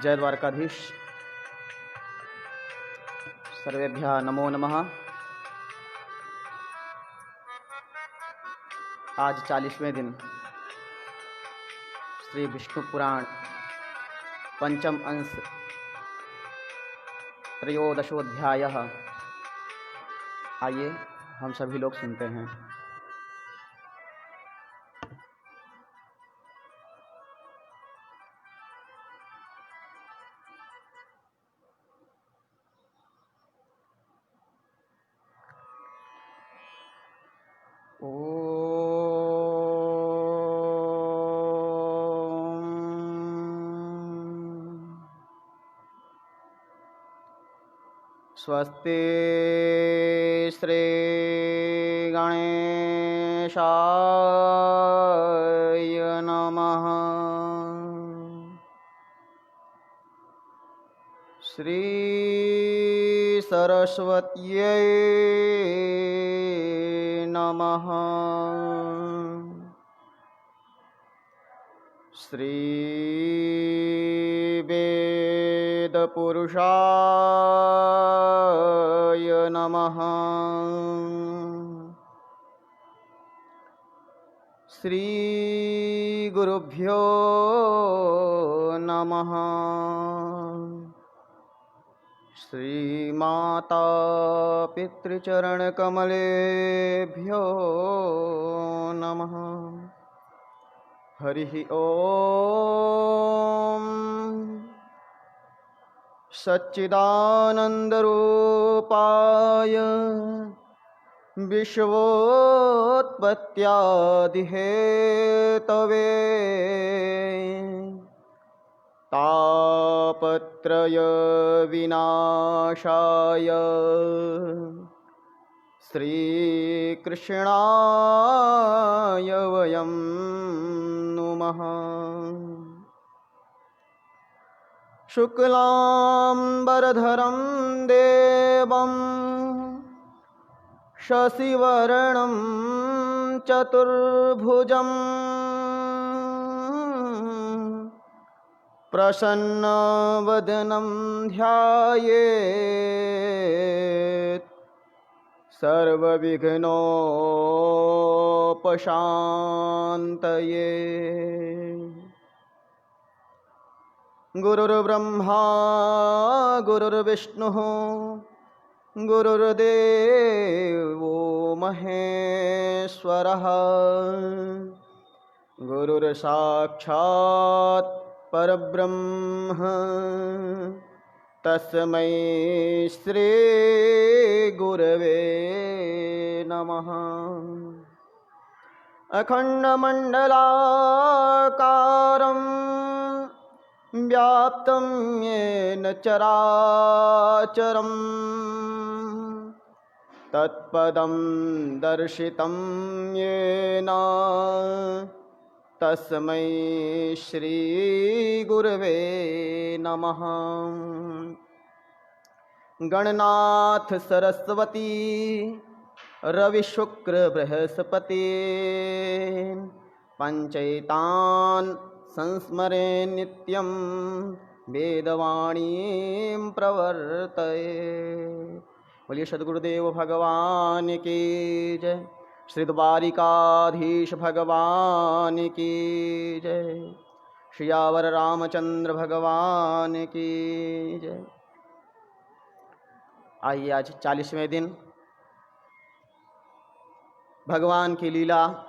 जय द्वारकाधीश। सर्वेभ्यः नमो नमः। आज 40वें दिन श्री विष्णु पुराण पंचम अंश त्रयोदशोध्यायः। आइए हम सभी लोग सुनते हैं। स्वस्ति श्री गणेशाय नमः। श्री सरस्वत्यै नमः। श्री वेदपुरुषाय नमः। श्री गुरुभ्यो नमः। श्रीमाता पितृचरणकमलेभ्यो नमः। हरिः ओम। सच्चिदानन्दरूपाय विश्वोत्पत्त्यादिहेतवे तापत्रय विनाशाय श्रीकृष्णाय वयं नुमः। शुक्लांबरधरं देवं शशिवर्णं चतुर्भुजं प्रसन्नवदनं ध्यायेत् सर्वविघ्नोपशान्तये। गुरुर्ब्रह्मा गुरुर्विष्णुः गुरुर्देवो महेश्वरः गुरुर्साक्षात् परब्रह्म तस्मै श्री गुरवे नमः। अखण्डमण्डलाकारं व्याप्तं येन चराचरं तत्पदं दर्शितं येन तस्मै श्री गुरवे नमः। गणनाथ सरस्वती रविशुक्र बृहस्पति पंचैतान् संस्मरे नित्यं वेदवाणीं प्रवर्तये। बोलिए सद्गुरुदेव भगवान की जय। श्री द्वारिकाधीश भगवान की जय। श्यावर रामचंद्र भगवान की जय। आइए आज 40वें दिन भगवान की लीला,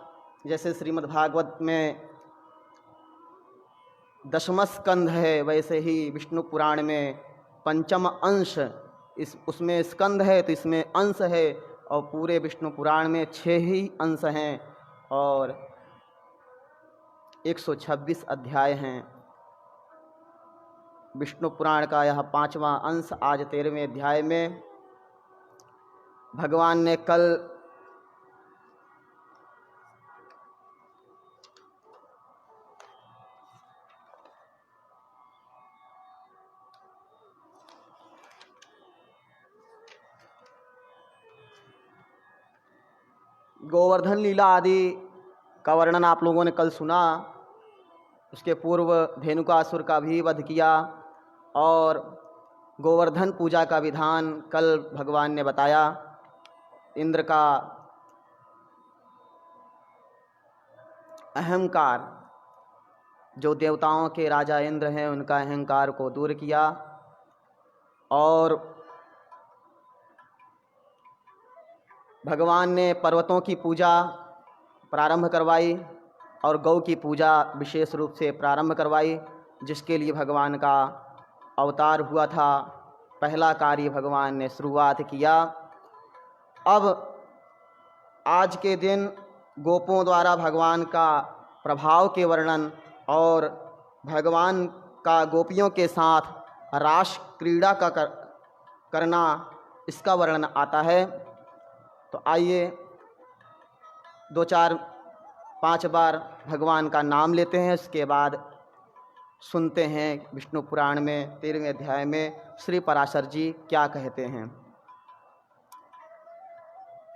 जैसे श्रीमद् भागवत में दशम स्कंध है वैसे ही विष्णु पुराण में पंचम अंश, उसमें स्कंध है तो इसमें अंश है, और पूरे विष्णु पुराण में 6 ही अंश हैं और 126 अध्याय हैं। विष्णु पुराण का यह 5वां अंश आज 13वें अध्याय में भगवान ने कल गोवर्धन लीला आदि का वर्णन आप लोगों ने कल सुना। उसके पूर्व धेनुकासुर का भी वध किया और गोवर्धन पूजा का विधान कल भगवान ने बताया। इंद्र का अहंकार, जो देवताओं के राजा इंद्र हैं, उनका अहंकार को दूर किया और भगवान ने पर्वतों की पूजा प्रारंभ करवाई और गौ की पूजा विशेष रूप से प्रारंभ करवाई, जिसके लिए भगवान का अवतार हुआ था। पहला कार्य भगवान ने शुरुआत किया। अब आज के दिन गोपों द्वारा भगवान का प्रभाव के वर्णन और भगवान का गोपियों के साथ रास क्रीड़ा का करना, इसका वर्णन आता है। तो आइए 2-4-5 बार भगवान का नाम लेते हैं, उसके बाद सुनते हैं विष्णु पुराण में 13वें अध्याय में श्री पराशर जी क्या कहते हैं।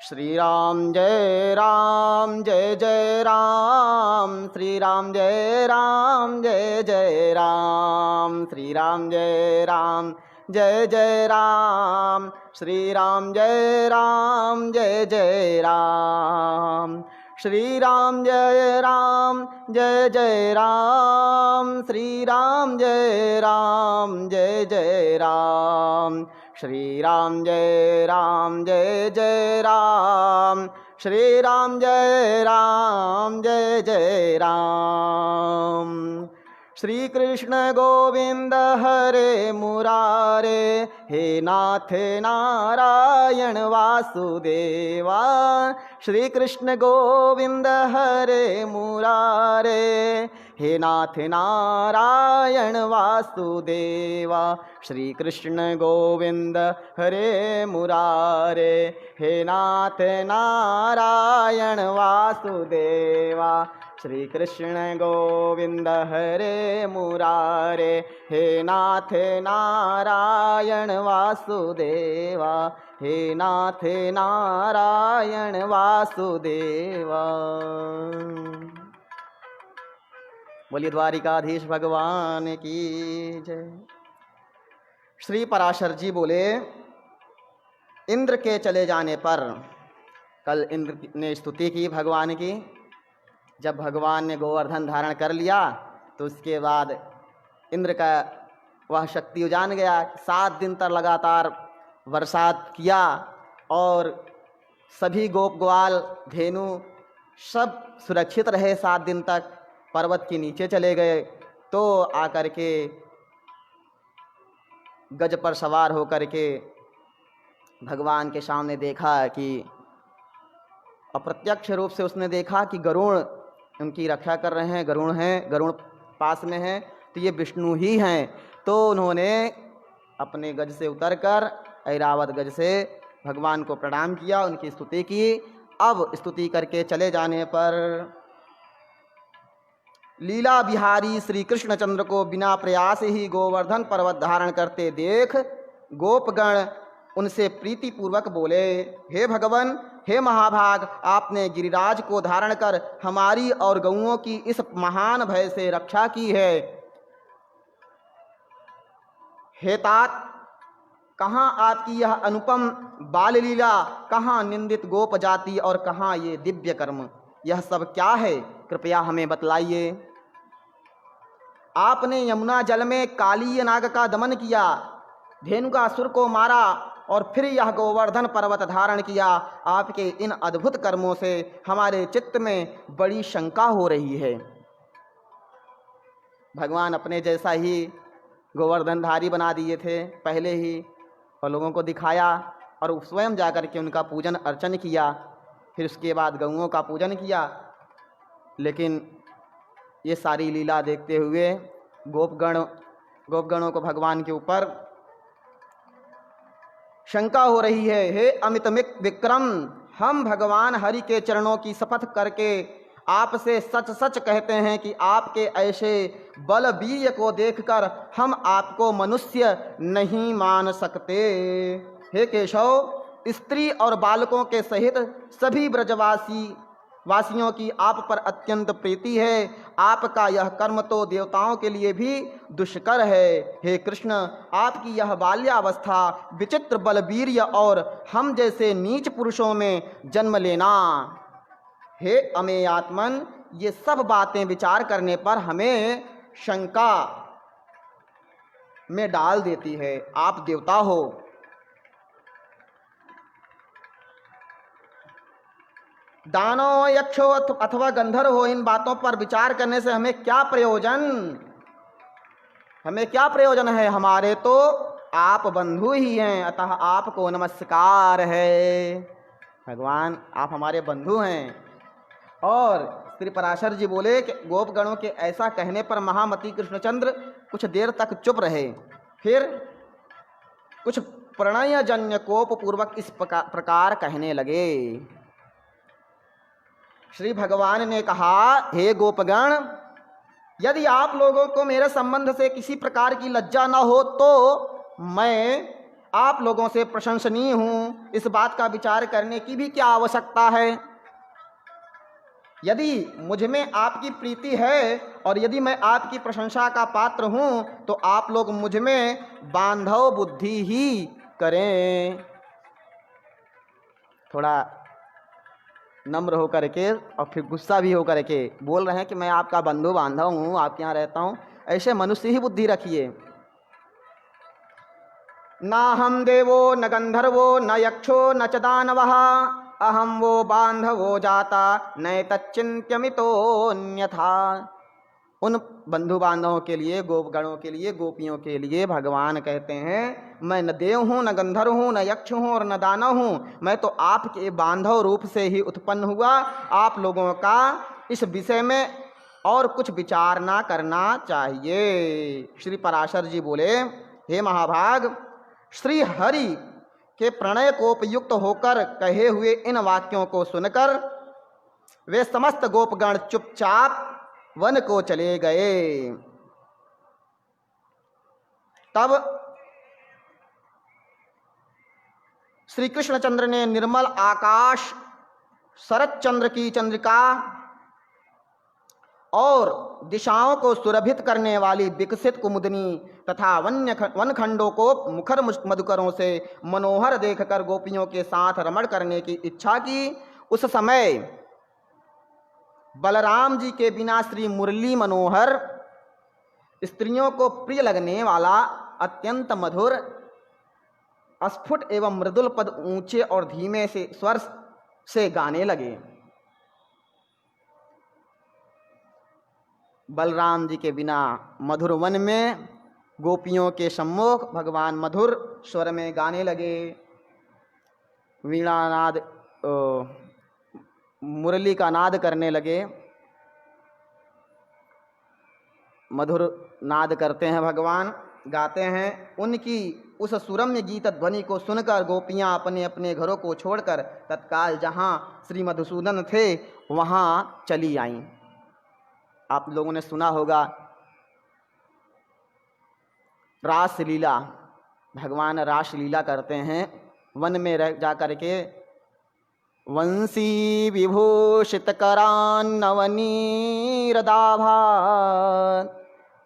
श्री राम जय राम जय जय राम, श्री राम जय राम जय जय राम, श्री राम जय राम जय जय राम, श्री राम जय राम जय जय राम, श्री राम जय राम जय जय राम, श्री राम जय राम जय जय राम, श्री राम जय राम जय जय राम, श्री राम जय राम जय जय राम। श्री कृष्ण गोविंद हरे मुरारे, हे नाथ नारायण वासुदेवा, श्री कृष्ण गोविंद हरे मुरारे, हे नाथ नारायण वासुदेवा, श्री कृष्ण गोविंद हरे मुरारे, हे नाथ नारायण वासुदेवा, श्री कृष्ण गोविंद हरे मुरारे, हे नाथ नारायण वासुदेवा, हे नाथ नारायण वासुदेवा। बोलिए द्वारिकाधीश भगवान की जय। श्री पराशर जी बोले, इंद्र के चले जाने पर, कल इंद्र ने स्तुति की भगवान की। जब भगवान ने गोवर्धन धारण कर लिया तो उसके बाद इंद्र का वह शक्ति उजान गया। 7 दिन तक लगातार बरसात किया और सभी गोप ग्वाल धेनु सब सुरक्षित रहे। 7 दिन तक पर्वत के नीचे चले गए तो आकर के गज पर सवार होकर के भगवान के सामने देखा कि अप्रत्यक्ष रूप से उसने देखा कि गरुण उनकी रक्षा कर रहे हैं, गरुण हैं, गरुण पास में हैं, तो ये विष्णु ही हैं। तो उन्होंने अपने गज से उतरकर ऐरावत गज से भगवान को प्रणाम किया, उनकी स्तुति की। अब स्तुति करके चले जाने पर लीला बिहारी श्री कृष्णचंद्र को बिना प्रयास ही गोवर्धन पर्वत धारण करते देख गोपगण उनसे प्रीतिपूर्वक बोले, हे भगवान, हे महाभाग, आपने गिरिराज को धारण कर हमारी और गौओं की इस महान भय से रक्षा की है। हे तात, कहाँ आपकी यह अनुपम बाल लीला, कहाँ निंदित गोप जाति और कहाँ ये दिव्य कर्म, यह सब क्या है, कृपया हमें बतलाइए। आपने यमुना जल में कालीय नाग का दमन किया, धेनुकासुर को मारा और फिर यह गोवर्धन पर्वत धारण किया। आपके इन अद्भुत कर्मों से हमारे चित्त में बड़ी शंका हो रही है। भगवान अपने जैसा ही गोवर्धनधारी बना दिए थे पहले ही और लोगों को दिखाया और स्वयं जाकर के उनका पूजन अर्चन किया, फिर उसके बाद गौओं का पूजन किया। लेकिन ये सारी लीला देखते हुए गोपगणों को भगवान के ऊपर शंका हो रही है। हे अमित विक्रम, हम भगवान हरि के चरणों की शपथ करके आपसे सच सच कहते हैं कि आपके ऐसे बलवीर्य को देखकर हम आपको मनुष्य नहीं मान सकते। हे केशव, स्त्री और बालकों के सहित सभी ब्रजवासी वासियों की आप पर अत्यंत प्रीति है। आपका यह कर्म तो देवताओं के लिए भी दुष्कर है। हे कृष्ण, आपकी यह बाल्यावस्था, विचित्र बलवीर्य और हम जैसे नीच पुरुषों में जन्म लेना, हे अमेय आत्मन, ये सब बातें विचार करने पर हमें शंका में डाल देती है। आप देवता हो, दानव, यक्षो अथवा गंधर्व हो, इन बातों पर विचार करने से हमें क्या प्रयोजन? हमें क्या प्रयोजन है? हमारे तो आप बंधु ही हैं, अतः आपको नमस्कार है। भगवान आप हमारे बंधु हैं। और श्री पराशर जी बोले कि गोपगणों के ऐसा कहने पर महामती कृष्णचंद्र कुछ देर तक चुप रहे। फिर कुछ प्रणयजन्य कोप पूर्वक इस प्रकार कहने लगे। श्री भगवान ने कहा, हे गोपगण, यदि आप लोगों को मेरे संबंध से किसी प्रकार की लज्जा न हो तो मैं आप लोगों से प्रशंसनीय हूँ। इस बात का विचार करने की भी क्या आवश्यकता है? यदि मुझ में आपकी प्रीति है और यदि मैं आपकी प्रशंसा का पात्र हूँ तो आप लोग मुझ में बांधव बुद्धि ही करें। थोड़ा नम्र होकर के और फिर गुस्सा भी होकर के बोल रहे हैं कि मैं आपका बंधु बांधव हूँ, आपके यहाँ रहता हूँ। ऐसे मनुष्य ही बुद्धि रखिए। ना हम देवो न गंधर्वो न यक्षो न च दानवः, अहम वो बांधवो जाता नए तच्चिंत्यमितोन्यथा। उन बंधु बांधवों के लिए, गोपगणों के लिए, गोपियों के लिए भगवान कहते हैं, मैं न देव हूँ, न गंधर्व हूँ, न यक्ष हूँ और न दानव हूँ। मैं तो आपके बांधव रूप से ही उत्पन्न हुआ। आप लोगों का इस विषय में और कुछ विचार ना करना चाहिए। श्री पराशर जी बोले, हे महाभाग, श्री हरि के प्रणय को उपयुक्त होकर कहे हुए इन वाक्यों को सुनकर वे समस्त गोपगण चुपचाप वन को चले गए। तब श्री कृष्णचंद्र ने निर्मल आकाश, शरद चंद्र की चंद्रिका और दिशाओं को सुरभित करने वाली विकसित कुमुदनी तथा वनखंडों को मुखर मधुकरों से मनोहर देखकर गोपियों के साथ रमण करने की इच्छा की। उस समय बलराम जी के बिना श्री मुरली मनोहर, स्त्रियों को प्रिय लगने वाला अत्यंत मधुर, स्फुट एवं मृदुल पद ऊंचे और धीमे से स्वर से गाने लगे। बलराम जी के बिना मधुर वन में गोपियों के सम्मुख भगवान मधुर स्वर में गाने लगे। वीणानाद, मुरली का नाद करने लगे। मधुर नाद करते हैं भगवान, गाते हैं। उनकी उस सुरम्य गीत ध्वनि को सुनकर गोपियां अपने अपने घरों को छोड़कर तत्काल जहां श्री मधुसूदन थे वहां चली आईं। आप लोगों ने सुना होगा रासलीला, भगवान रासलीला करते हैं वन में रह जा करके। वंशी विभूषित करान्नवनीरदाभा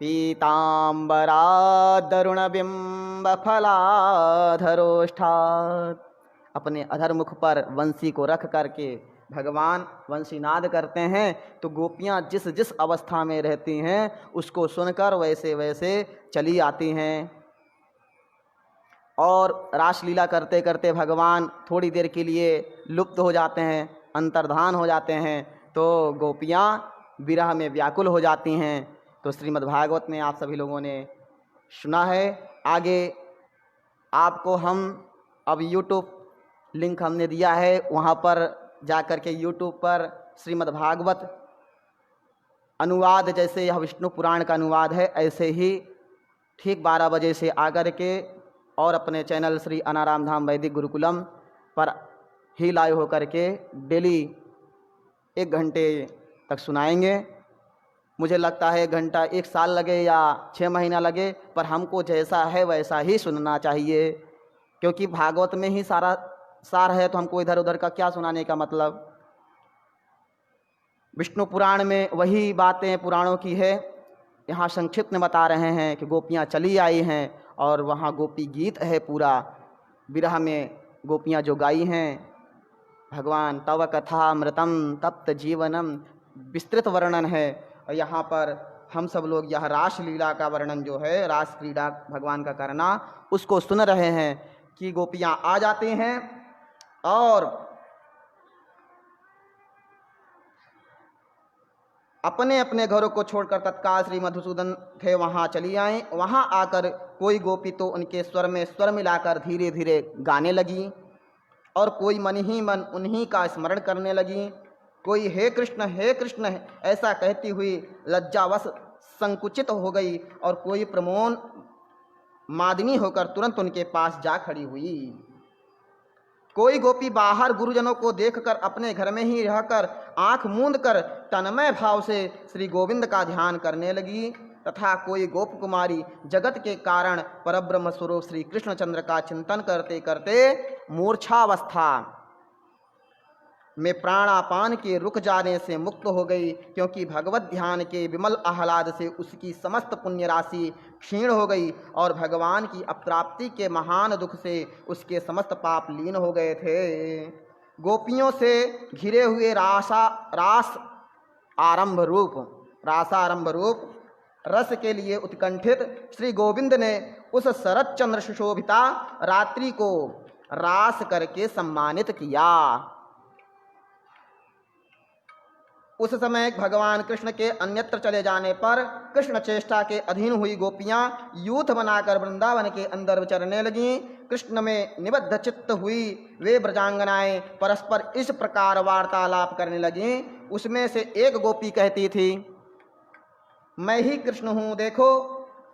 पीतांबरा दरुण बिंब फलाधरोष्ठात्। अपने अधर मुख पर वंशी को रख करके भगवान वंशीनाद करते हैं। तो गोपियां जिस जिस अवस्था में रहती हैं उसको सुनकर वैसे वैसे चली आती हैं। और रासलीला करते करते भगवान थोड़ी देर के लिए लुप्त हो जाते हैं, अंतर्धान हो जाते हैं। तो गोपियां विरह में व्याकुल हो जाती हैं। तो श्रीमद्भागवत में आप सभी लोगों ने सुना है। आगे आपको हम अब यूट्यूब लिंक हमने दिया है, वहाँ पर जा कर के यूट्यूब पर श्रीमद्भागवत अनुवाद, जैसे यह विष्णु पुराण का अनुवाद है, ऐसे ही ठीक 12 बजे से आकर के और अपने चैनल श्री अनाराम धाम वैदिक गुरुकुलम पर ही लाइव होकर के डेली 1 घंटे तक सुनाएंगे। मुझे लगता है 1 घंटा 1 साल लगे या 6 महीना लगे, पर हमको जैसा है वैसा ही सुनना चाहिए, क्योंकि भागवत में ही सारा सार है। तो हमको इधर उधर का क्या सुनाने का मतलब। विष्णु पुराण में वही बातें पुराणों की है। यहाँ संक्षिप्त में बता रहे हैं कि गोपियाँ चली आई हैं और वहाँ गोपी गीत है पूरा, विरह में गोपियाँ जो गाई हैं, भगवान तव कथामृतम तप्त जीवनम, विस्तृत वर्णन है। और यहाँ पर हम सब लोग यह रास लीला का वर्णन जो है, रास क्रीड़ा भगवान का करना, उसको सुन रहे हैं कि गोपियाँ आ जाती हैं और अपने अपने घरों को छोड़कर तत्काल श्री मधुसूदन थे वहाँ चली आए। वहाँ आकर कोई गोपी तो उनके स्वर में स्वर मिलाकर धीरे धीरे गाने लगी और कोई मन ही मन उन्हीं का स्मरण करने लगी। कोई हे कृष्ण ऐसा कहती हुई लज्जावश संकुचित हो गई और कोई प्रमोद मादिनी होकर तुरंत उनके पास जा खड़ी हुई। कोई गोपी बाहर गुरुजनों को देखकर अपने घर में ही रहकर आंख मूंद कर तन्मय भाव से श्री गोविंद का ध्यान करने लगी, तथा कोई गोप कुमारी जगत के कारण परब्रह्म स्वरूप श्री कृष्णचंद्र का चिंतन करते करते मूर्छावस्था में प्राणापान के रुक जाने से मुक्त हो गई, क्योंकि भगवत ध्यान के विमल आह्लाद से उसकी समस्त पुण्य राशि क्षीण हो गई और भगवान की अप्राप्ति के महान दुख से उसके समस्त पाप लीन हो गए थे। गोपियों से घिरे हुए रासारंभ रूप रस के लिए उत्कंठित श्री गोविंद ने उस शरद चंद्र सुशोभिता रात्रि को रास करके सम्मानित किया। उस समय भगवान कृष्ण के अन्यत्र चले जाने पर कृष्ण चेष्टा के अधीन हुई गोपियां यूथ बनाकर वृंदावन के अंदर विचरने लगीं। कृष्ण में निबद्ध चित्त हुई वे ब्रजांगनाएं परस्पर इस प्रकार वार्तालाप करने लगीं। उसमें से एक गोपी कहती थी, मैं ही कृष्ण हूँ, देखो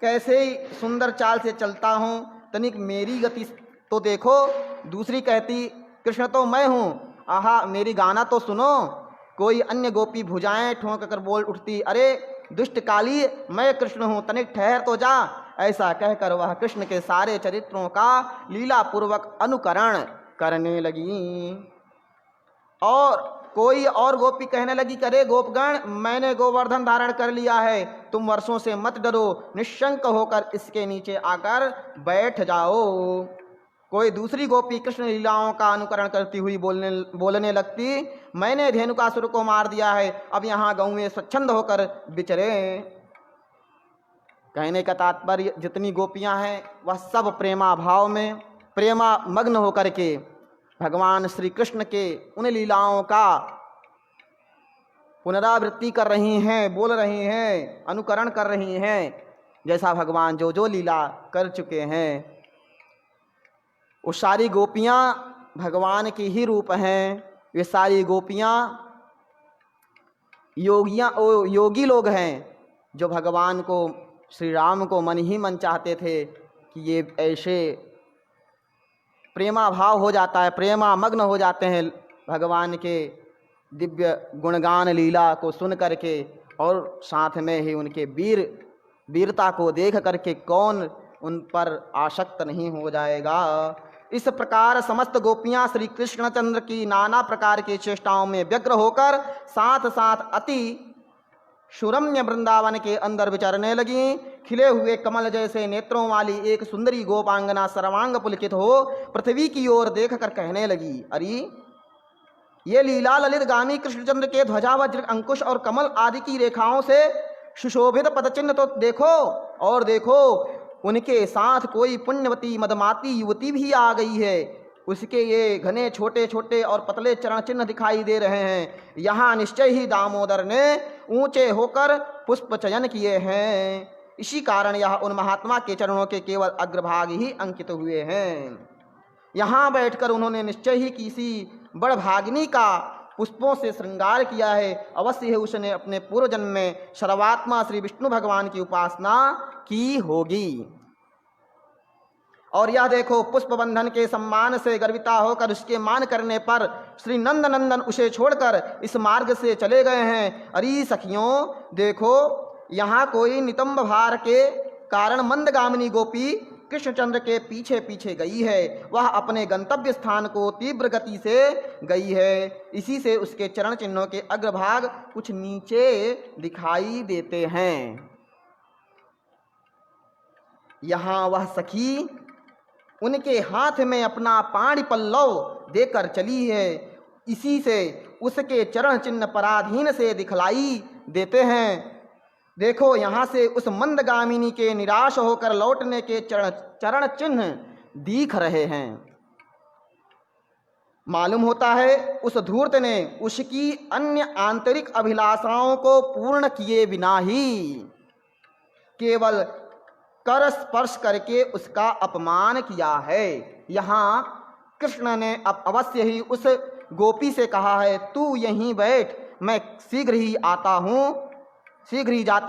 कैसे ही सुंदर चाल से चलता हूँ, तनिक मेरी गति तो देखो। दूसरी कहती, कृष्ण तो मैं हूँ, आहा मेरी गाना तो सुनो। कोई अन्य गोपी भुजाएं ठोंक कर बोल उठती, अरे दुष्ट काली, मैं कृष्ण हूँ, तनिक ठहर तो जा। ऐसा कहकर वह कृष्ण के सारे चरित्रों का लीला पूर्वक अनुकरण करने लगी। और कोई और गोपी कहने लगी, अरे गोपगण, मैंने गोवर्धन धारण कर लिया है, तुम वर्षों से मत डरो, निशंक होकर इसके नीचे आकर बैठ जाओ। कोई दूसरी गोपी कृष्ण लीलाओं का अनुकरण करती हुई बोलने लगती, मैंने धेनुकासुर को मार दिया है, अब यहाँ गाँव में स्वच्छंद होकर विचरे। कहने का तात्पर्य जितनी गोपियाँ हैं वह सब प्रेमा भाव में प्रेमा मग्न होकर के भगवान श्री कृष्ण के उन लीलाओं का पुनरावृत्ति कर रही हैं, बोल रही हैं, अनुकरण कर रही हैं, जैसा भगवान जो जो लीला कर चुके हैं। वो सारी गोपियाँ भगवान की ही रूप हैं। वे सारी गोपियाँ योगी लोग हैं जो भगवान को, श्री राम को मन ही मन चाहते थे कि ये ऐसे प्रेमा भाव हो जाता है, प्रेमा मग्न हो जाते हैं भगवान के दिव्य गुणगान लीला को सुन करके, और साथ में ही उनके वीरता को देख करके कौन उन पर आसक्त नहीं हो जाएगा। इस प्रकार समस्त गोपियां श्री कृष्णचंद्र की नाना प्रकार की चेष्टाओं में व्यग्र होकर साथ साथ अति सुरम्य वृंदावन के अंदर विचरने लगी। खिले हुए कमल जैसे नेत्रों वाली एक सुंदरी गोपांगना सर्वांग पुलकित हो पृथ्वी की ओर देखकर कहने लगी, अरे ये लीला ललित गामी कृष्णचंद्र के ध्वजा वज्र अंकुश और कमल आदि की रेखाओं से सुशोभित पदचिन्ह तो देखो, और देखो उनके साथ कोई पुण्यवती मदमाती युवती भी आ गई है। उसके ये घने छोटे छोटे और पतले चरण चिन्ह दिखाई दे रहे हैं। यहाँ निश्चय ही दामोदर ने ऊंचे होकर पुष्प चयन किए हैं, इसी कारण यह उन महात्मा के चरणों के केवल अग्रभाग ही अंकित हुए हैं। यहाँ बैठकर उन्होंने निश्चय ही किसी बड़भागिनी का पुष्पों से श्रृंगार किया है। अवश्य है उसने अपने पूर्व जन्म में सर्वात्मा श्री विष्णु भगवान की उपासना की होगी। और यह देखो पुष्प बंधन के सम्मान से गर्विता होकर उसके मान करने पर श्री नंद नंदन उसे छोड़कर इस मार्ग से चले गए हैं। अरे सखियों देखो, यहाँ कोई नितंब भार के कारण मंदगामिनी गोपी कृष्णचंद्र के पीछे पीछे गई है, वह अपने गंतव्य स्थान को तीव्र गति से गई है। इसी से उसके चरण चिन्हों के अग्रभाग कुछ नीचे दिखाई देते हैं। यहाँ वह सखी उनके हाथ में अपना पाणी पल्लव देकर चली है, इसी से उसके चरण चिन्ह पराधीन से दिखलाई देते हैं। देखो, यहाँ से उस मंदगामिनी के निराश होकर लौटने के चरण चिन्ह दिख रहे हैं। मालूम होता है उस धूर्त ने उसकी अन्य आंतरिक अभिलाषाओं को पूर्ण किए बिना ही केवल कर स्पर्श करके उसका अपमान किया है। यहाँ कृष्ण ने अब अवश्य ही उस गोपी से कहा है, तू यहीं बैठ, मैं शीघ्र ही जाता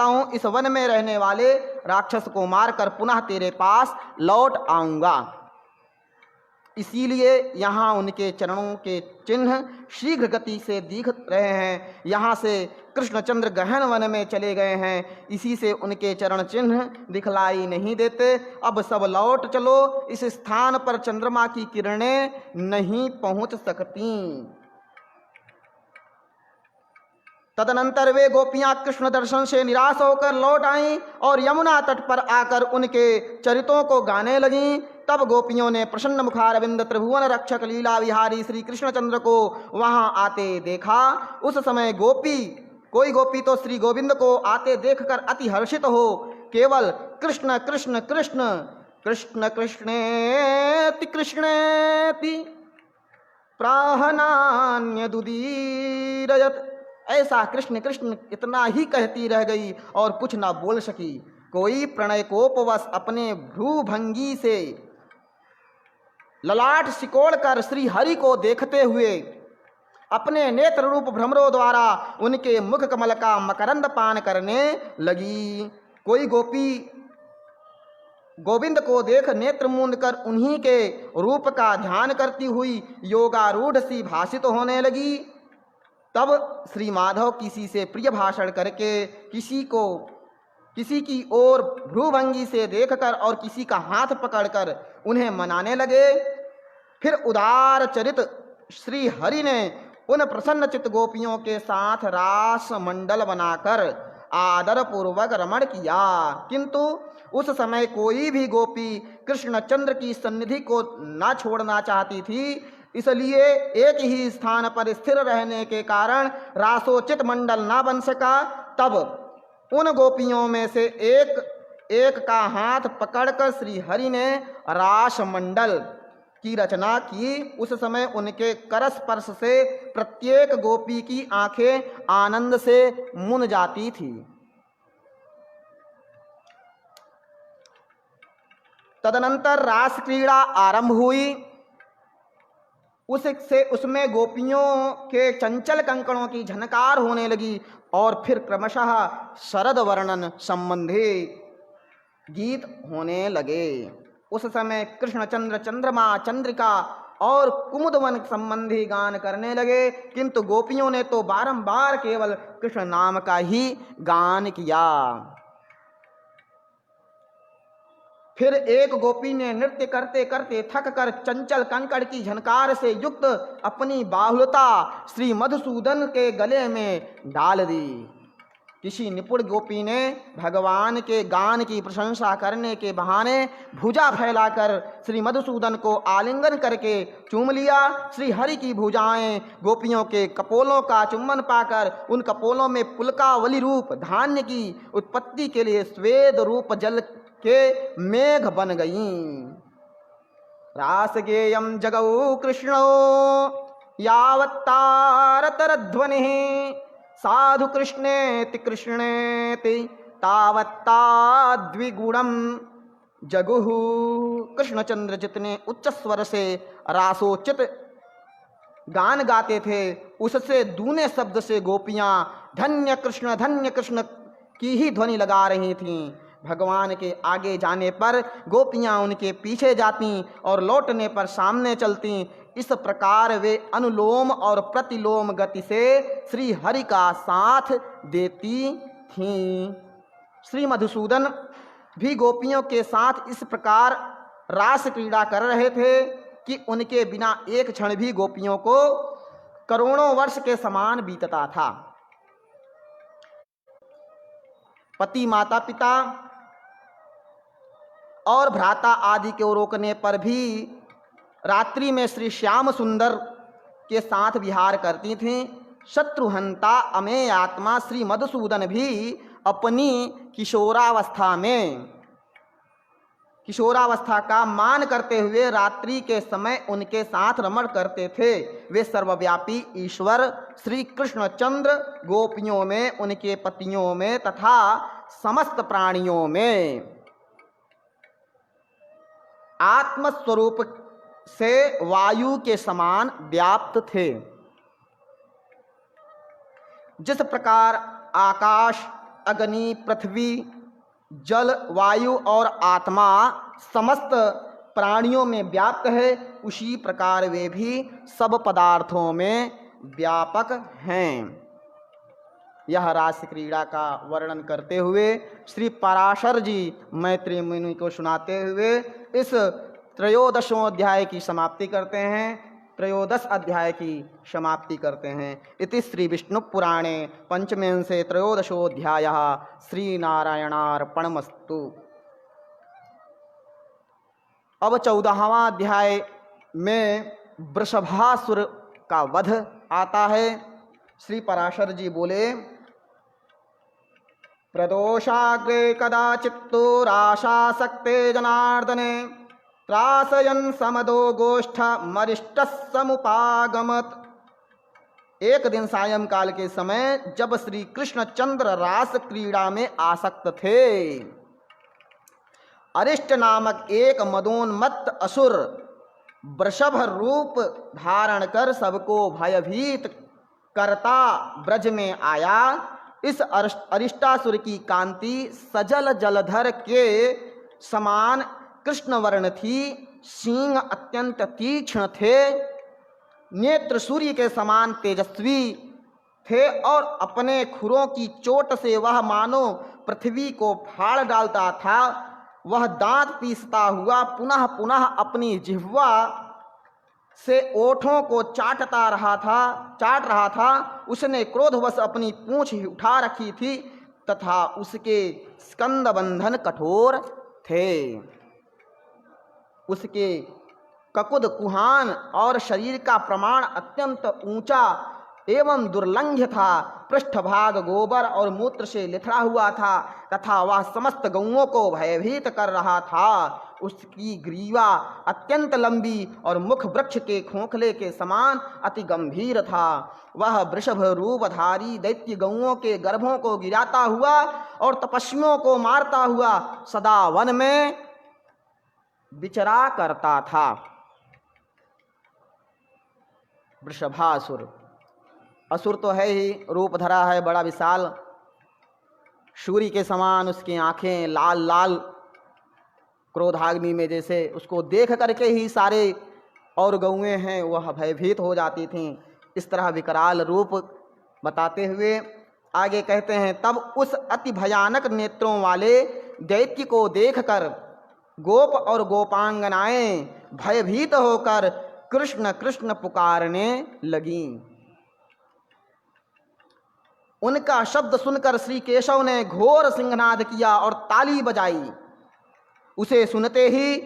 हूँ। इस वन में रहने वाले राक्षस को मारकर पुनः तेरे पास लौट आऊँगा। इसीलिए यहाँ उनके चरणों के चिन्ह शीघ्र गति से दिख रहे हैं। यहाँ से कृष्णचंद्र गहन वन में चले गए हैं, इसी से उनके चरण चिन्ह दिखलाई नहीं देते। अब सब लौट चलो, इस स्थान पर चंद्रमा की किरणें नहीं पहुंच सकती। तदनंतर वे गोपियां कृष्ण दर्शन से निराश होकर लौट आईं और यमुना तट पर आकर उनके चरितों को गाने लगीं। तब गोपियों ने प्रसन्न मुखारविंद त्रिभुवन रक्षक लीला विहारी श्री कृष्णचंद्र को वहां आते देखा। उस समय कोई गोपी तो श्री गोविंद को आते देखकर अति हर्षित हो केवल कृष्ण कृष्ण कृष्ण कृष्ण कृष्णेति कृष्णेति प्राहनान्यदुदीरयत्, ऐसा कृष्ण कृष्ण इतना ही कहती रह गई और कुछ ना बोल सकी। कोई प्रणय कोपवश अपने भ्रूभंगी से ललाट सिकोड़कर श्री हरि को देखते हुए अपने नेत्र रूप भ्रमरों द्वारा उनके मुख कमल का मकरंद पान करने लगी। कोई गोपी गोविंद को देख नेत्र मूंद कर उन्हीं के रूप का ध्यान करती हुई योगारूढ़ सी भाषित होने लगी। तब श्री माधव किसी से प्रिय भाषण करके किसी की ओर भ्रूभंगी से देखकर और किसी का हाथ पकड़कर उन्हें मनाने लगे। फिर उदार चरित श्री हरि ने उन प्रसन्नचित गोपियों के साथ रास मंडल बनाकर आदर पूर्वक रमण किया, किंतु उस समय कोई भी गोपी कृष्णचंद्र की सन्निधि को न छोड़ना चाहती थी। इसलिए एक ही स्थान पर स्थिर रहने के कारण रासोचित मंडल न बन सका। तब उन गोपियों में से एक का हाथ पकड़कर श्री हरि ने रास मंडल की रचना की। उस समय उनके करस्पर्श से प्रत्येक गोपी की आंखें आनंद से मुन जाती थी। तदनंतर रास क्रीड़ा आरंभ हुई। उसमें गोपियों के चंचल कंकणों की झनकार होने लगी और फिर क्रमशः शरद वर्णन संबंधी गीत होने लगे। उस समय कृष्णचंद्र चंद्रमा चंद्रिका और कुमुदवन संबंधी गान करने लगे, किंतु गोपियों ने तो बारंबार केवल कृष्ण नाम का ही गान किया। फिर एक गोपी ने नृत्य करते करते थक कर चंचल कंकड़ की झनकार से युक्त अपनी बाहुलता श्री मधुसूदन के गले में डाल दी। किसी निपुण गोपी ने भगवान के गान की प्रशंसा करने के बहाने भुजा फैलाकर श्री मधुसूदन को आलिंगन करके चूम लिया। श्री हरि की भुजाएं गोपियों के कपोलों का चुम्बन पाकर उन कपोलों में पुलकावली रूप धान्य की उत्पत्ति के लिए स्वेद रूप जल के मेघ बन गईं। रास गेयम जगौ कृष्णो यावत्तारतरध्वनिः साधु कृष्णेति कृष्णेति तावत्ता द्विगुणम जगुः। कृष्णचंद्र जितने उच्च स्वर से रासोचित गान गाते थे, उससे दूने शब्द से गोपियां धन्य कृष्ण की ही ध्वनि लगा रही थीं। भगवान के आगे जाने पर गोपियां उनके पीछे जाती और लौटने पर सामने चलती। इस प्रकार वे अनुलोम और प्रतिलोम गति से श्री हरि का साथ देती थीं। श्री मधुसूदन भी गोपियों के साथ इस प्रकार रास क्रीड़ा कर रहे थे कि उनके बिना एक क्षण भी गोपियों को करोड़ों वर्ष के समान बीतता था। पति, माता पिता और भ्राता आदि को रोकने पर भी रात्रि में श्री श्याम सुंदर के साथ विहार करती थीं। शत्रुहंता अमेय आत्मा श्री मधुसूदन भी अपनी किशोरावस्था का मान करते हुए रात्रि के समय उनके साथ रमण करते थे। वे सर्वव्यापी ईश्वर श्री कृष्णचंद्र गोपियों में, उनके पतियों में तथा समस्त प्राणियों में आत्मस्वरूप से वायु के समान व्याप्त थे। जिस प्रकार आकाश, अग्नि, पृथ्वी, जल, वायु और आत्मा समस्त प्राणियों में व्याप्त है, उसी प्रकार वे भी सब पदार्थों में व्यापक हैं। यह रास क्रीड़ा का वर्णन करते हुए श्री पराशर जी मैत्री मुनि को सुनाते हुए इस त्रयोदशों अध्याय की समाप्ति करते हैं। त्रयोदश अध्याय की समाप्ति करते हैं। इति श्री विष्णु पुराणे पंचमेंसे त्रयोदशोऽध्यायः श्री नारायणार्पणमस्तु। अब 14वां अध्याय में वृषभासुर का वध आता है। श्री पराशर जी बोले, प्रदोषाग्रे कदाचित्तो राशासक्ते जनार्दने त्रासयन् समदो गोष्ठ मरिष्टः समुपागमत्। एक दिन सायंकाल के समय जब श्री कृष्णचंद्र रास क्रीड़ा में आसक्त थे, अरिष्ट नामक एक मदोन्मत्त असुर वृषभ रूप धारण कर सबको भयभीत करता ब्रज में आया। इस अरिष्टासुर की कांति सजल जलधर के समान कृष्णवर्ण थी। सींग अत्यंत तीक्ष्ण थे, नेत्र सूर्य के समान तेजस्वी थे और अपने खुरों की चोट से वह मानो पृथ्वी को फाड़ डालता था। वह दांत पीसता हुआ पुनः पुनः अपनी जिह्वा से ओठों को चाट रहा था। उसने क्रोधवश अपनी पूंछ उठा रखी थी तथा उसके स्कंद बंधन कठोर थे। उसके ककुद कुहान और शरीर का प्रमाण अत्यंत ऊंचा एवं दुर्लंघ्य था। पृष्ठभाग गोबर और मूत्र से लिथड़ा हुआ था तथा वह समस्त गौओं को भयभीत कर रहा था। उसकी ग्रीवा अत्यंत लंबी और मुख वृक्ष के खोखले के समान अति गंभीर था। वह वृषभ रूपधारी दैत्य गौओं के गर्भों को गिराता हुआ और तपस्वियों को मारता हुआ सदा वन में विचरा करता था। वृषभासुर असुर तो है ही, रूप धरा है बड़ा विशाल, सूर्य के समान उसकी आंखें लाल लाल क्रोधाग्नि में, जैसे उसको देख करके ही सारे और गौएं हैं वह भयभीत हो जाती थीं। इस तरह विकराल रूप बताते हुए आगे कहते हैं, तब उस अति भयानक नेत्रों वाले दैत्य को देखकर गोप और गोपांगनाएं भयभीत होकर कृष्ण कृष्ण पुकारने लगीं। उनका शब्द सुनकर श्री केशव ने घोर सिंहनाद किया और ताली बजाई। उसे सुनते ही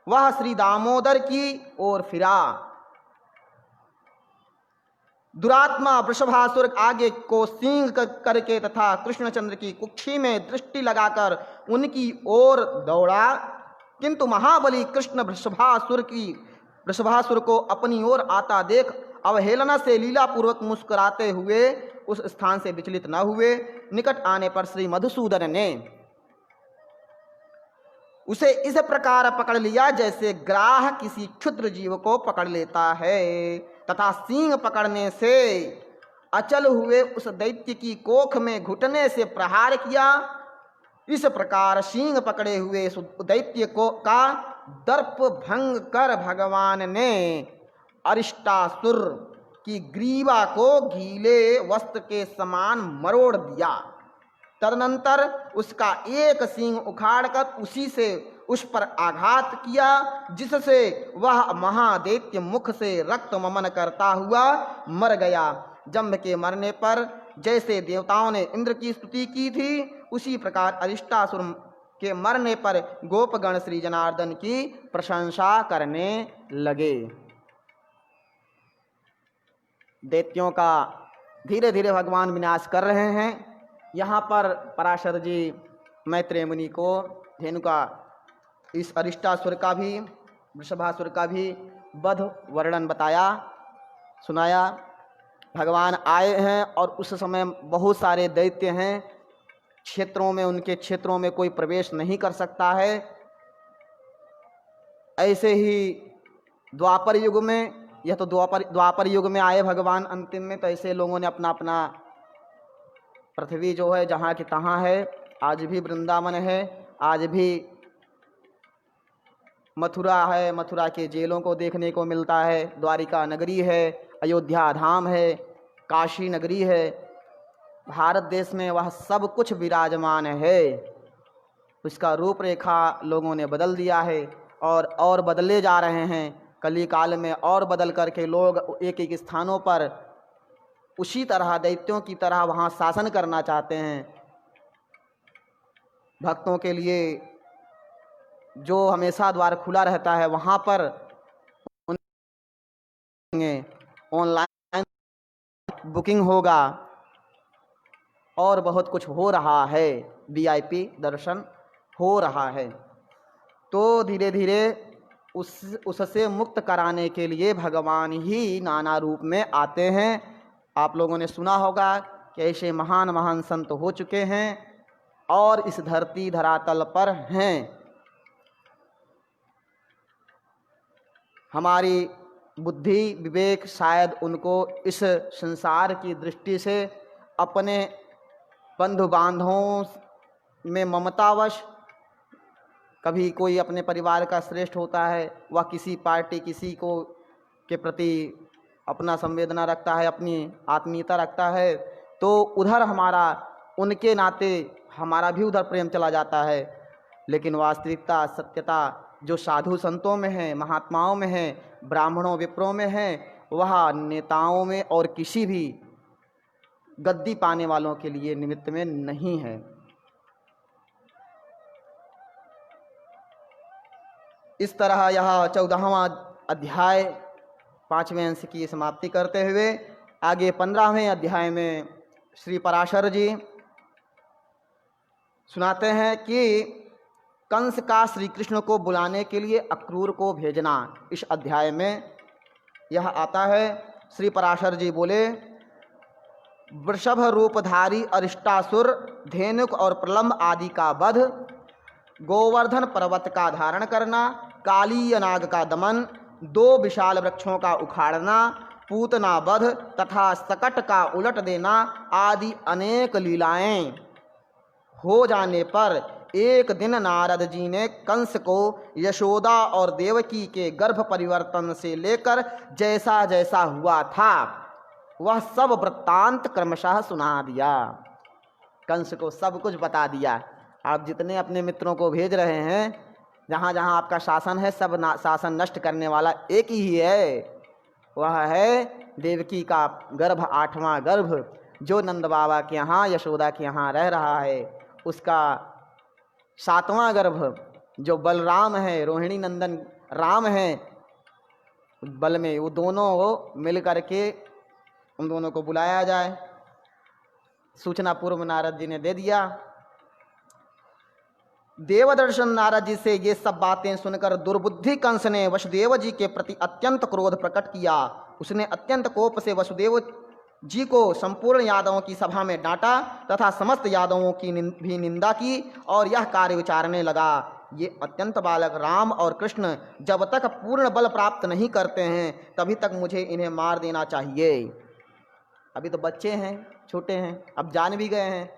वह श्री दामोदर की ओर फिरा। दुरात्मा वृषभासुर आगे को सींग करके तथा कृष्णचंद्र की कुक्षी में दृष्टि लगाकर उनकी ओर दौड़ा, किंतु महाबली कृष्ण वृषभासुर को अपनी ओर आता देख अवहेलना से लीलापूर्वक मुस्कुराते हुए उस स्थान से विचलित न हुए। निकट आने पर श्री मधुसूदन ने उसे इस प्रकार पकड़ लिया जैसे ग्राह किसी क्षुद्र जीव को पकड़ लेता है तथा सींग पकड़ने से अचल हुए उस दैत्य की कोख में घुटने से प्रहार किया। इस प्रकार सींग पकड़े हुए दैत्य को का दर्प भंग कर भगवान ने अरिष्टासुर की ग्रीवा को गीले वस्त्र के समान मरोड़ दिया तदनंतर उसका एक सींग उखाड़कर उसी से उस पर आघात किया, जिससे वह महादैत्य मुख से रक्त ममन करता हुआ मर गया। जम्भ के मरने पर जैसे देवताओं ने इंद्र की स्तुति की थी, उसी प्रकार अरिष्टासुर के मरने पर गोपगण श्री जनार्दन की प्रशंसा करने लगे। दैत्यों का धीरे धीरे भगवान विनाश कर रहे हैं। यहाँ पर पराशर जी मैत्रेय मुनि को धेनुका इस अरिष्टासुर का भी वृषभासुर का भी वध वर्णन बताया, सुनाया। भगवान आए हैं और उस समय बहुत सारे दैत्य हैं, क्षेत्रों में उनके क्षेत्रों में कोई प्रवेश नहीं कर सकता है। ऐसे ही द्वापर युग में, यह तो द्वापर युग में आए भगवान अंतिम में, तो ऐसे लोगों ने अपना अपना पृथ्वी जो है जहाँ की तहाँ है। आज भी वृंदावन है, आज भी मथुरा है, मथुरा के जेलों को देखने को मिलता है, द्वारिका नगरी है, अयोध्या धाम है, काशी नगरी है। भारत देश में वह सब कुछ विराजमान है। उसका रूपरेखा लोगों ने बदल दिया है और बदले जा रहे हैं। कली काल में और बदल करके लोग एक एक स्थानों पर उसी तरह दैत्यों की तरह वहाँ शासन करना चाहते हैं। भक्तों के लिए जो हमेशा द्वार खुला रहता है, वहाँ पर ऑनलाइन बुकिंग होगा और बहुत कुछ हो रहा है, वीआईपी दर्शन हो रहा है। तो धीरे धीरे उससे मुक्त कराने के लिए भगवान ही नाना रूप में आते हैं। आप लोगों ने सुना होगा कि ऐसे महान महान संत हो चुके हैं और इस धरती धरातल पर हैं। हमारी बुद्धि विवेक शायद उनको इस संसार की दृष्टि से अपने बंधु बांधवों में ममतावश, कभी कोई अपने परिवार का श्रेष्ठ होता है, वह किसी पार्टी किसी को के प्रति अपना संवेदना रखता है, अपनी आत्मीयता रखता है, तो उधर हमारा उनके नाते हमारा भी उधर प्रेम चला जाता है। लेकिन वास्तविकता सत्यता जो साधु संतों में है, महात्माओं में है, ब्राह्मणों विप्रों में है, वह नेताओं में और किसी भी गद्दी पाने वालों के लिए निमित्त में नहीं है। इस तरह यह 14वां अध्याय 5वें अंश की समाप्ति करते हुए आगे 15वें अध्याय में श्री पराशर जी सुनाते हैं कि कंस का श्री कृष्ण को बुलाने के लिए अक्रूर को भेजना। इस अध्याय में यह आता है। श्री पराशर जी बोले, वृषभ रूपधारी अरिष्टासुर, धेनुक और प्रलंब आदि का वध, गोवर्धन पर्वत का धारण करना, कालीय नाग का दमन, 2 विशाल वृक्षों का उखाड़ना, पूतना वध तथा सकट का उलट देना आदि अनेक लीलाएं हो जाने पर एक दिन नारद जी ने कंस को यशोदा और देवकी के गर्भ परिवर्तन से लेकर जैसा जैसा हुआ था वह सब वृत्तांत क्रमशः सुना दिया। कंस को सब कुछ बता दिया। आप जितने अपने मित्रों को भेज रहे हैं, जहाँ जहाँ आपका शासन है, सब शासन नष्ट करने वाला एक ही है। वह है देवकी का गर्भ, 8वां गर्भ, जो नंद बाबा के यहाँ यशोदा के यहाँ रह रहा है। उसका 7वां गर्भ जो बलराम है, रोहिणी नंदन राम है बल में, वो दोनों मिल करके उन दोनों को बुलाया जाए। सूचना पूर्व नारद जी ने दे दिया। देवदर्शन नारद जी से ये सब बातें सुनकर दुर्बुद्धि कंस ने वसुदेव जी के प्रति अत्यंत क्रोध प्रकट किया। उसने अत्यंत कोप से वसुदेव जी को संपूर्ण यादवों की सभा में डांटा तथा समस्त यादवों की भी निंदा की और यह कार्य विचारने लगा, ये अत्यंत बालक राम और कृष्ण जब तक पूर्ण बल प्राप्त नहीं करते हैं तभी तक मुझे इन्हें मार देना चाहिए। अभी तो बच्चे हैं, छोटे हैं, अब जान भी गए हैं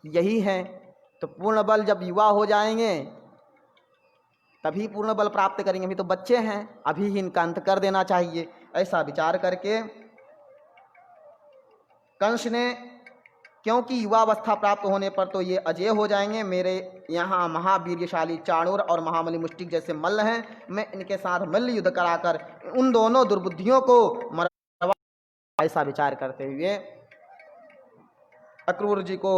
यही हैं, तो पूर्ण बल जब युवा हो जाएंगे तभी पूर्ण बल प्राप्त करेंगे। अभी तो बच्चे हैं, अभी ही इनका अंत कर देना चाहिए। ऐसा विचार करके कंस ने क्योंकि युवावस्था प्राप्त होने पर तो ये अजेय हो जाएंगे। मेरे यहाँ महावीर्यशाली चाणूर और महाबली मुष्टिक जैसे मल्ल हैं, मैं इनके साथ मल्ल युद्ध कराकर उन दोनों दुर्बुद्धियों को मरवा। ऐसा विचार करते हुए अक्रूर जी को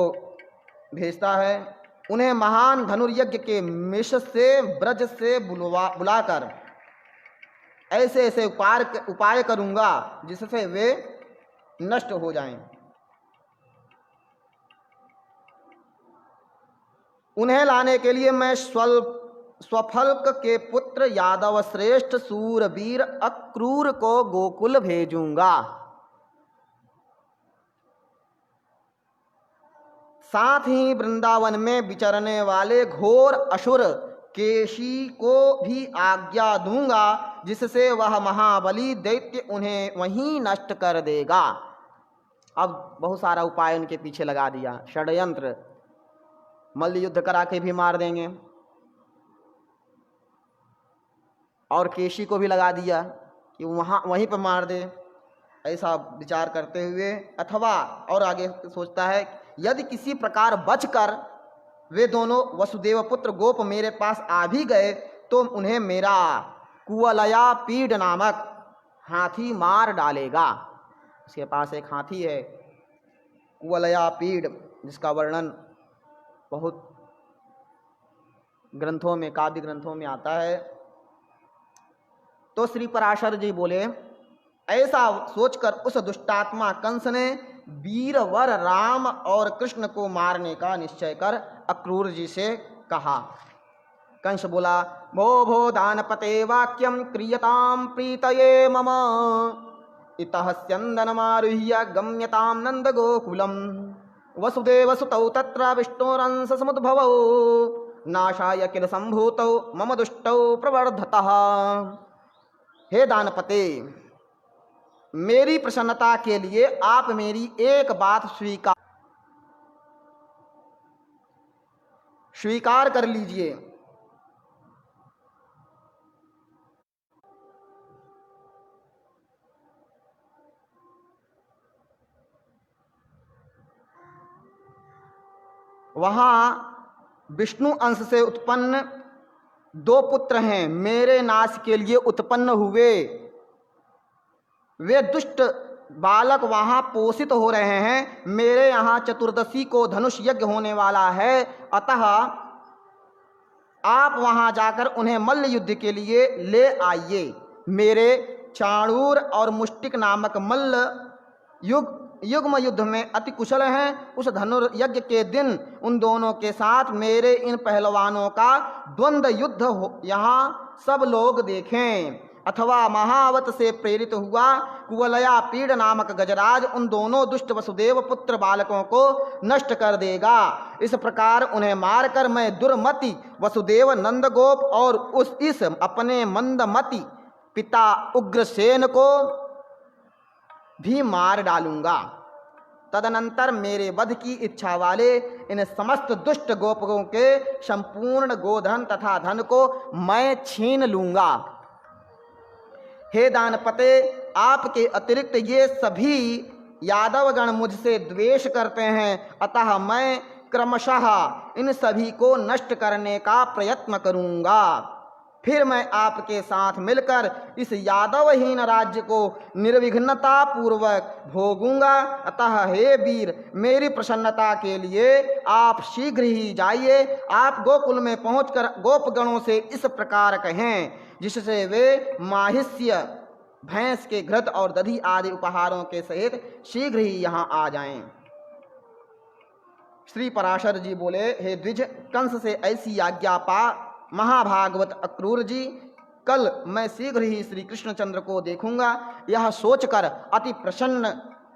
भेजता है। उन्हें महान धनुर्यज्ञ के मिश से ब्रज से बुलाकर ऐसे ऐसे उपाय करूंगा जिससे वे नष्ट हो जाएं। उन्हें लाने के लिए मैं स्वफल्क के पुत्र यादव श्रेष्ठ सूरवीर अक्रूर को गोकुल भेजूंगा। साथ ही वृंदावन में विचरने वाले घोर असुर केशी को भी आज्ञा दूंगा, जिससे वह महाबली दैत्य उन्हें वहीं नष्ट कर देगा। अब बहुत सारा उपाय उनके पीछे लगा दिया, षड्यंत्र, मल्ल युद्ध करा के भी मार देंगे, और केशी को भी लगा दिया कि वहीं पर मार दे, ऐसा विचार करते हुए। अथवा और आगे सोचता है, यदि किसी प्रकार बचकर वे दोनों वसुदेव पुत्र गोप मेरे पास आ भी गए तो उन्हें मेरा कुवलया पीड़ नामक हाथी मार डालेगा। उसके पास एक हाथी है कुवलया पीड़, जिसका वर्णन बहुत ग्रंथों में, काव्य ग्रंथों में आता है। तो श्री पराशर जी बोले, ऐसा सोचकर उस दुष्टात्मा कंस ने वीरवर राम और कृष्ण को मारने का निश्चय कर अक्रूर जी से कहा। कंस बोला, भो भो दानपते वाक्यम क्रियताम प्रीतये मम, इतः स्यन्दनमारुह्य गम्यताम नंद गोकुलम, वसुदेव सुतौ तत्र विष्णोरंश समुद्भवौ, नाशाय किल संभूतौ मम दुष्टौ प्रवर्धतः। हे दानपते, मेरी प्रसन्नता के लिए आप मेरी एक बात स्वीकार कर लीजिए। वहां विष्णु अंश से उत्पन्न दो पुत्र हैं, मेरे नाश के लिए उत्पन्न हुए। वे दुष्ट बालक वहां पोषित हो रहे हैं। मेरे यहाँ चतुर्दशी को धनुष यज्ञ होने वाला है, अतः आप वहां जाकर उन्हें मल्ल युद्ध के लिए ले आइए। मेरे चाणूर और मुष्टिक नामक मल्ल युग्म युद्ध में अति कुशल हैं। उस धनुर्यज्ञ के दिन उन दोनों के साथ मेरे इन पहलवानों का द्वंद्व युद्ध यहाँ सब लोग देखें। अथवा महावत से प्रेरित हुआ कुवलया पीड़ नामक गजराज उन दोनों दुष्ट वसुदेव पुत्र बालकों को नष्ट कर देगा। इस प्रकार उन्हें मारकर मैं दुर्मति वसुदेव नंदगोप और इस अपने मंदमति पिता उग्रसेन को भी मार डालूंगा। तदनंतर मेरे वध की इच्छा वाले इन समस्त दुष्ट गोपकों के संपूर्ण गोधन तथा धन को मैं छीन लूंगा। हे दानपते, आपके अतिरिक्त ये सभी यादवगण मुझसे द्वेष करते हैं, अतः मैं क्रमशः इन सभी को नष्ट करने का प्रयत्न करूंगा। फिर मैं आपके साथ मिलकर इस यादवहीन राज्य को निर्विघ्नता पूर्वक भोगूंगा। अतः हे वीर, मेरी प्रसन्नता के लिए आप शीघ्र ही जाइए। आप गोकुल में पहुंचकर गोपगणों से इस प्रकार कहें, जिससे वे माहिष्य भैंस के घृत और दधी आदि उपहारों के सहित शीघ्र ही यहाँ आ जाएं। श्री पराशर जी बोले, हे द्विज, कंस से ऐसी आज्ञा पा महाभागवत अक्रूर जी, कल मैं शीघ्र ही श्री कृष्णचंद्र को देखूंगा। यह सोचकर अति प्रसन्न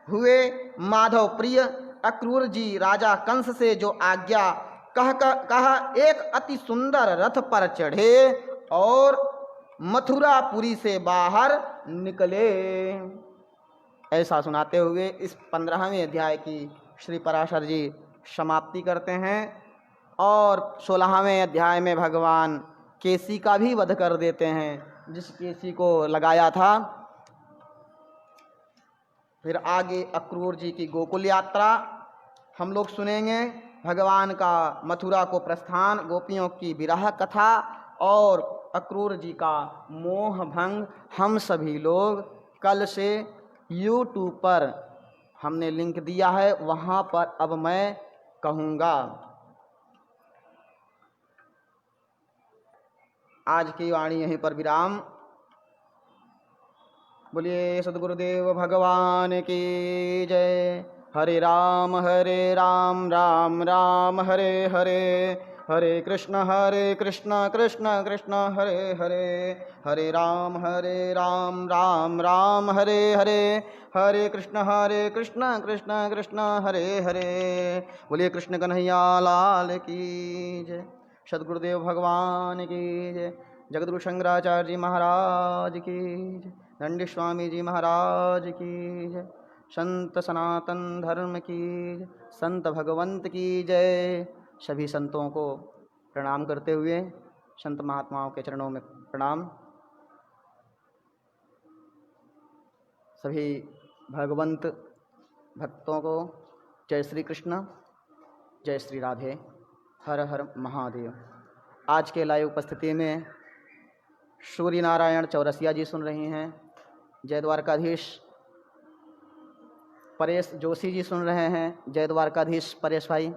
हुए माधव प्रिय अक्रूर जी राजा कंस से जो आज्ञा कहा एक अति सुंदर रथ पर चढ़े और मथुरापुरी से बाहर निकले। ऐसा सुनाते हुए इस 15वें अध्याय की श्री पराशर जी समाप्ति करते हैं और 16वें अध्याय में भगवान केसी का भी वध कर देते हैं, जिस केसी को लगाया था। फिर आगे अक्रूर जी की गोकुल यात्रा हम लोग सुनेंगे भगवान का मथुरा को प्रस्थान, गोपियों की विरह कथा और अक्रूर जी का मोह भंग। हम सभी लोग कल से यूट्यूब पर हमने लिंक दिया है, वहाँ पर अब मैं कहूँगा। आज की वाणी यहीं पर विराम। बोलिए सद्गुरुदेव भगवान की जय। हरे राम राम राम हरे हरे, हरे कृष्ण कृष्ण कृष्ण हरे हरे, हरे राम राम राम हरे हरे, हरे कृष्ण कृष्ण कृष्ण हरे हरे। बोलिए कृष्ण कन्हैया लाल की जय। सद्गुरुदेव भगवान की जय। जगद्गुरु शंकराचार्य जी महाराज की जय। दंडी स्वामी जी महाराज की जय। संत सनातन धर्म की जय। संत भगवंत की जय। सभी संतों को प्रणाम करते हुए संत महात्माओं के चरणों में प्रणाम। सभी भगवंत भक्तों को जय श्री कृष्ण, जय श्री राधे, हर हर महादेव। आज के लाइव उपस्थिति में सूर्य नारायण चौरसिया जी सुन रही हैं, जय द्वारकाधीश परेश जोशी जी सुन रहे हैं, जय द्वारकाधीश परेश भाई।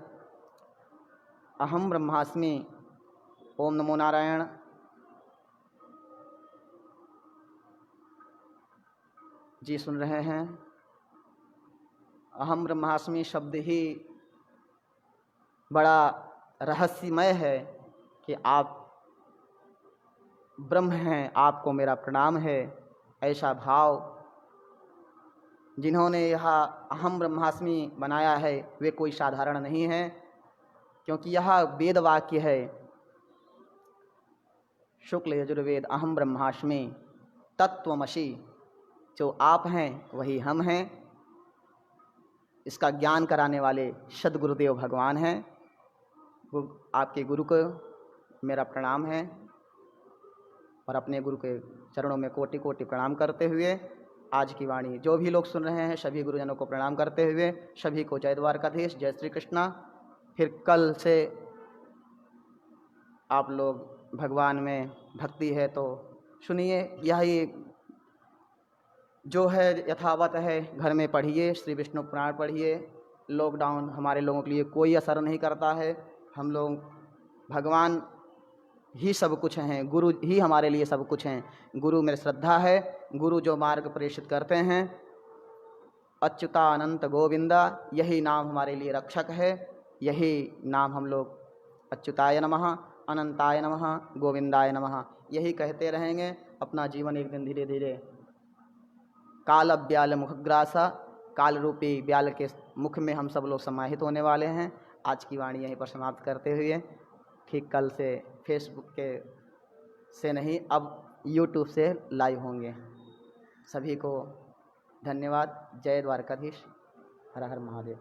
अहम ब्रह्मास्मि ओम नमो नारायण जी सुन रहे हैं। अहम ब्रह्मास्मि शब्द ही बड़ा रहस्यमय है कि आप ब्रह्म हैं, आपको मेरा प्रणाम है। ऐसा भाव जिन्होंने यह अहम ब्रह्मास्मि बनाया है वे कोई साधारण नहीं है, क्योंकि यह वेद वाक्य है। शुक्ल यजुर्वेद अहम ब्रह्मास्मि तत्त्वमसि, जो आप हैं वही हम हैं। इसका ज्ञान कराने वाले सद्गुरुदेव भगवान हैं। आपके गुरु को मेरा प्रणाम है और अपने गुरु के चरणों में कोटि कोटि प्रणाम करते हुए आज की वाणी जो भी लोग सुन रहे हैं सभी गुरुजनों को प्रणाम करते हुए सभी को जय द्वारकाधीश, जय श्री कृष्णा। फिर कल से आप लोग भगवान में भक्ति है तो सुनिए, यही जो है यथावत है घर में पढ़िए, श्री विष्णु पुराण पढ़िए। लॉकडाउन हमारे लोगों के लिए कोई असर नहीं करता है। हम लोग भगवान ही सब कुछ हैं, गुरु ही हमारे लिए सब कुछ हैं। गुरु में श्रद्धा है, गुरु जो मार्ग प्रेषित करते हैं, अच्युतानंत गोविंदा, यही नाम हमारे लिए रक्षक है। यही नाम हम लोग अच्युताय नमः, अनंताय नमः, गोविंदाय नमः यही कहते रहेंगे। अपना जीवन एक दिन धीरे धीरे काल ब्याल मुखग्रासा, काल रूपी ब्याल के मुख में हम सब लोग समाहित होने वाले हैं। आज की वाणी यहीं पर समाप्त करते हुए ठीक कल से फेसबुक के से नहीं, अब यूट्यूब से लाइव होंगे। सभी को धन्यवाद। जय द्वारकाधीश, हर हर महादेव।